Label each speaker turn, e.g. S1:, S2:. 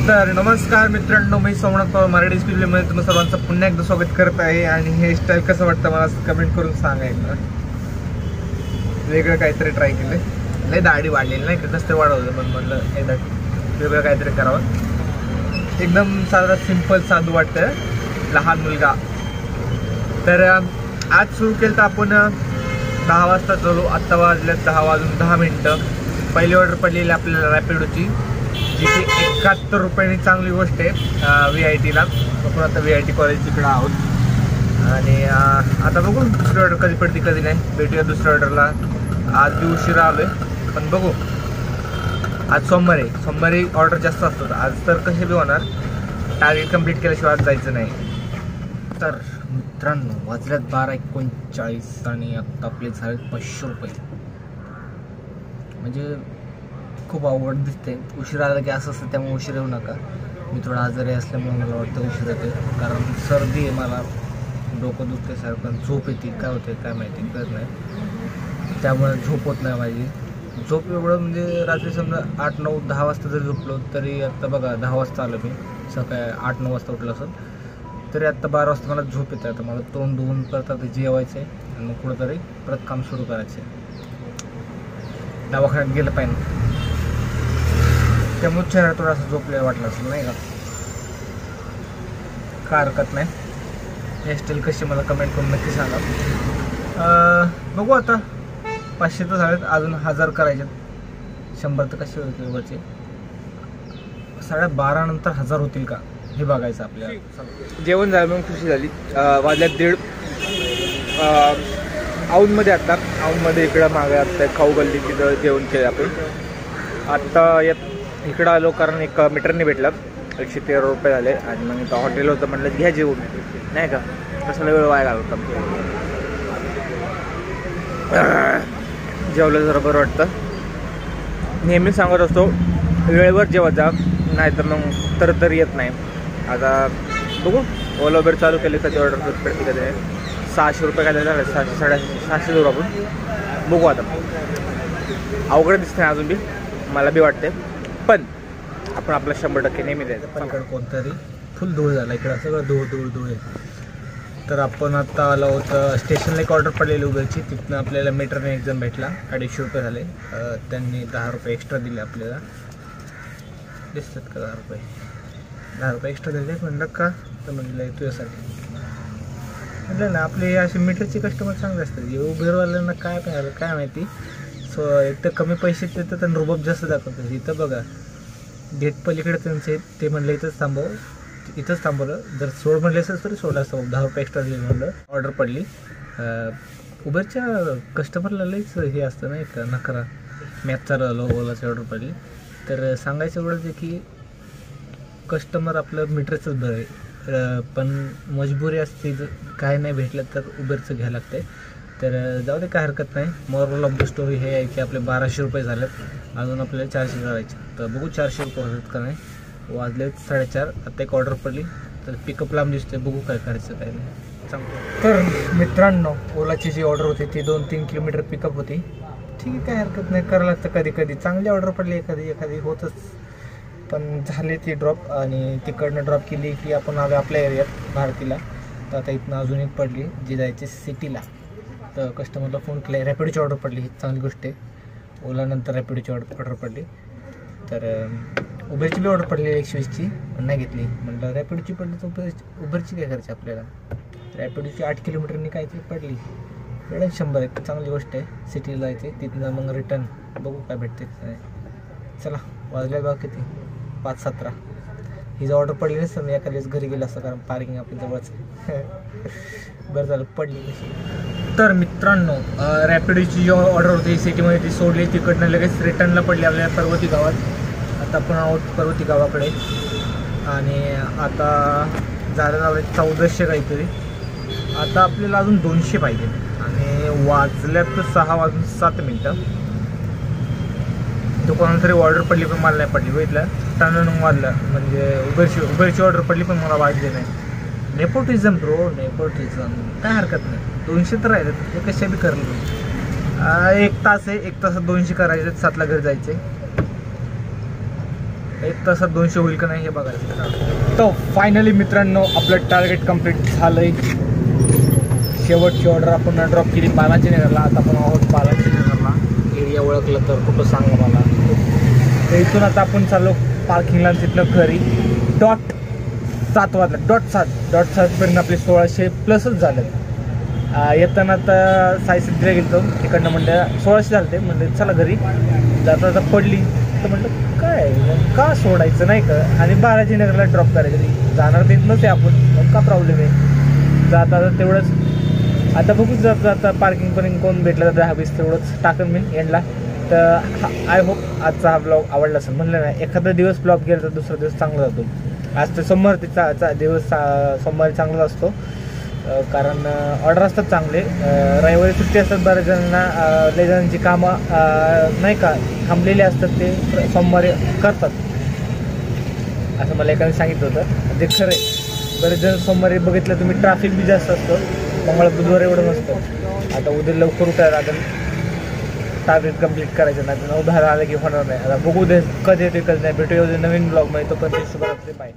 S1: तर नमस्कार मित्रांनो, मी सोमनाथ पवार मराठी फिल्ममध्ये तुम्ही सर्वांचं पुन्हा एकदा स्वागत करत आहे. आणि हे स्टाईल कसं वाटतं मला कमेंट करून सांगायचं. वेगळं काहीतरी ट्राय केलं, लय दाढी वाढलेली नाही का, कसं वाढवलं पण म्हटलं एकदा वेगळं काहीतरी करावं. एकदम साधा सिंपल साधू वाटतं, लहान मुलगा. तर आज सुरू केलं तर आपण 10 वाजता चालू. आत्ता वाजल्यात 10 वाजून 10 मिनिटं. पहिली ऑर्डर पडलेली आपल्याला रॅपिडोची, जी की 71 रुपयांनी चांगली गोष्ट आहे. VITला आपण आता VIT कॉलेज तिकडं आहोत. आणि आता बघू दुसरी ऑर्डर कधी पडते कधी नाही. भेटूया दुसऱ्या ऑर्डरला. आज बी उशिरा आलो आहे, पण बघू. आज सोमवारी ऑर्डर जास्त असतात. आज तर कसे बी होणार, टार्गेट कंप्लीट केल्याशिवाय आज जायचं नाही. तर मित्रांनो, वाजल्यात 12:39 आणि आत्ता आपले झाले 500 रुपये. म्हणजे खूप आवड दिसते. उशिरा आला की असं असतं, त्यामुळे उशीर येऊ नका. मी थोडा आजारी असल्यामुळे मला वाटतं उशीर येते, कारण सर्दी आहे, मला डोकं दुखते सारखं, झोप येते, काय होते काय माहिती कळत नाही. त्यामुळे झोप होत नाही माझी. झोप एवढं म्हणजे रात्री समजा 8, 9, 10 वाजता जरी झोपलो तरी आत्ता बघा 10 वाजता आलो मी, सकाळी 8, 9 वाजता उठलं असेल तरी आत्ता 12 वाजता मला झोप येते. आता मला तोंड धुवून परत आता जेवायचं आहे आणि मग कुठंतरी परत काम सुरू करायचं आहे. दवाखान्यात गेलं पाहिजे, त्यामुळे चेहरा थोडासा झोपलेला वाटला असेल नाही का. काय हरकत नाही. हेअरस्टाईल कशी मला कमेंट करून नक्की सांगा. बघू आता 500 तर झालेत, अजून 1000 करायचे. 100 तर कसे होतील वरचे. 12:30 नंतर 1000 होतील का हे बघायचं आपल्याला. जेवण झालं मग खुशी झाली. वाजल्यात 1:30. औंधमध्ये आता औंधमध्ये इकडं मागे आत्ता खाऊ गल्ली, तिथं जेवण केलं आपण. आत्ता इकडं आलो कारण एक मीटरने भेटला. 113 रुपये झाले. आणि मग इथं हॉटेल होतं, म्हणलं घ्या जेवून नाही का, कशाला वेळ वाया घालवता. जेवलं जरा बरं वाटतं. नेहमी सांगत असतो वेळेवर जेवत जा, नाही तर मग तर येत नाही. आता बघू ओला उबेर चालू केले, कधी ऑर्डर पडते कधी नाही. 600 रुपये काय झाले, 600-650 देऊ आपण. बघू आता. अवघड दिसत नाही अजून बी, मला बी वाटते, पण आपण आपला 100% नेहमी द्यायचं. पलीकडे कोणतरी फुल धूळ झाला, इकडं सगळं धूळ आहे. तर आपण आता आलो होतं स्टेशनला. एक ऑर्डर पडलेली उबेरची, तिथनं आपल्याला मीटरने एक जण भेटला. 250 रुपये झाले. त्यांनी 10 रुपये एक्स्ट्रा दिले आपल्याला. दिसतात का 10 रुपये एक्स्ट्रा दिले. म्हणलं का, तर म्हणलं तुझ्यासाठी. म्हटलं ना, आपले असे मीटरचे कस्टमर चांगले असतात. उबेरवाल्यांना काय पाहिजे काय माहिती. सो एक तर कमी पैसे देतात आणि रुबाब जास्त दाखवतात. इथं बघा गेट पलीकडे त्यांचे, ते म्हणलं इथंच थांबवलं. जर सोड म्हणले असेल तरी सोडलं असतं. 10 रुपये एक्स्ट्रा दिले म्हणलं. ऑर्डर पडली. उबरच्या कस्टमरला लईच हे असतं नाही का, नकरा. मॅप चालवलं, ओलाची ऑर्डर पडली. तर सांगायचं एवढंच आहे की कस्टमर आपलं मीटरचंच बरं आहे, पण मजबुरी असते, काय नाही भेटलं तर उबेरचं घ्यायला लागते. तर जाऊ दे, काय हरकत नाही. मॉरल ऑफ द स्टोरी हे आहे की आपले 1200 रुपये झालेत, अजून आपल्याला 400 करायचे. तर बघू 400 रुपये होतात का नाही. वाजले 4:30. आता एक ऑर्डर पडली, तर पिकअप लांब दिसते. बघू काय करायचं काय नाही. चांगलं. तर मित्रांनो, ओलाची जी ऑर्डर होती ती 2-3 किलोमीटर पिकअप होती. ठीक आहे, काय हरकत नाही, करायला लागतं कधी कधी. चांगली ऑर्डर पडली, एखादी होतच. पण झाली ती ड्रॉप, आणि तिकडनं ड्रॉप केली की आपण आलो आपल्या एरियात भारतीला. तर आता इथनं अजून एक पडली जी जायची सिटीला. तर कस्टमरला फोन केला. रॅपिडोची ऑर्डर पडली, ही चांगली गोष्ट आहे. ओलानंतर रॅपिडोची ऑर्डर पडली. तर उबेरची बी ऑर्डर पडली 120ची, पण नाही घेतली. म्हटलं रॅपिडोची पडली तर उबेरची काय करायची आपल्याला. रॅपिडोची 8 किलोमीटरनी काय तरी पडली. वेळेत 100 आहे, चांगली गोष्ट आहे. सिटीला जायचे, तिथनं मग रिटर्न बघू काय भेटते. चला, वाजल्या बघा किती, 5:17. ही जर ऑर्डर पडली नसतं मी एखाद्याच घरी गेलं असतं, कारण पार्किंग आपल्या जवळच आहे. बरं झालं पडली कशी. तर मित्रांनो, रॅपिडोची जी ऑर्डर होती सिटीमध्ये ती सोडली. तिकडनं लगेच रिटर्नला पडली आपल्या पर्वती गावात. आता आपण आहोत पर्वती गावाकडे. आणि आता झालं 1400 काहीतरी. आता आपल्याला अजून 200 पाहिजे. आणि वाजल्यात 6:07. तो कोणाला तरी ऑर्डर पडली पण मला नाही पडली. बघितलं, टर्न वाजलं. म्हणजे उबेरची ऑर्डर पडली पण मला वाजली नाही. Nepotism bro, nepotism. काय हरकत नाही. 200 तर राहिले, ते कशा बी करलं. 1 तास आहे, 1 तासात 200 करायचे. 7ला घरी जायचे. 1 तासात 200 होईल का नाही हे बघायचं. तर फायनली मित्रांनो आपलं टार्गेट कंप्लीट झालं आहे. शेवटची ऑर्डर आपण ड्रॉप केली बालाजी नगरला. आता आपण आहोत बालाजी नगरला. एरिया ओळखलं तर कुठं सांगा मला. तर इथून आता आपण चाललो पार्किंगला, तिथनं घरी. डॉट 7 वाजला. डॉट 7पर्यंत आपले 1600 प्लसच झालं. येताना आता साईसिद्धीला गेलो तिकडनं, म्हणलं 1600 झालं. ते म्हणलं चला घरी. जाता पडली तर म्हणलं काय का सोडायचं नाही का, आणि बालाजी नगरला ड्रॉप करायचं. जाणार देत नव्हते आपण, मग का प्रॉब्लेम आहे. जाता तेवढंच आता बघूच. जाता पार्किंगपर्यंत कोण भेटलं तर 10-20 तेवढंच टाकन मी एंडला. तर आय होप आजचा हा ब्लॉग आवडला असेल. म्हणलं नाही एखादा दिवस ब्लॉग केला तर दुसरा दिवस चांगला जातो. आज तर सोमवार दिवस सोमवारी चांगला असतो, कारण ऑर्डर असतात चांगले. रविवारी सुट्टी असतात बऱ्याच जणांना. लय जणांची कामं नाही का थांबलेली असतात, ते सोमवारी करतात असं मला एकाने सांगितलं होतं. ते खरं आहे. बरेच जण सोमवारी बघितलं तुम्ही ट्रॅफिक बी जास्त असतं. मंगळवार बुधवार एवढं नसतं. आता उद्या लवकर उठायला लागेल, टार्गेट कंप्लीट करायचं. नाही 9-10 आलं की होणार नाही. आता बघू दे कधी येते कधी नाही. भेटूया नवीन ब्लॉगमध्ये. तो पण शुभरात्री. बाय.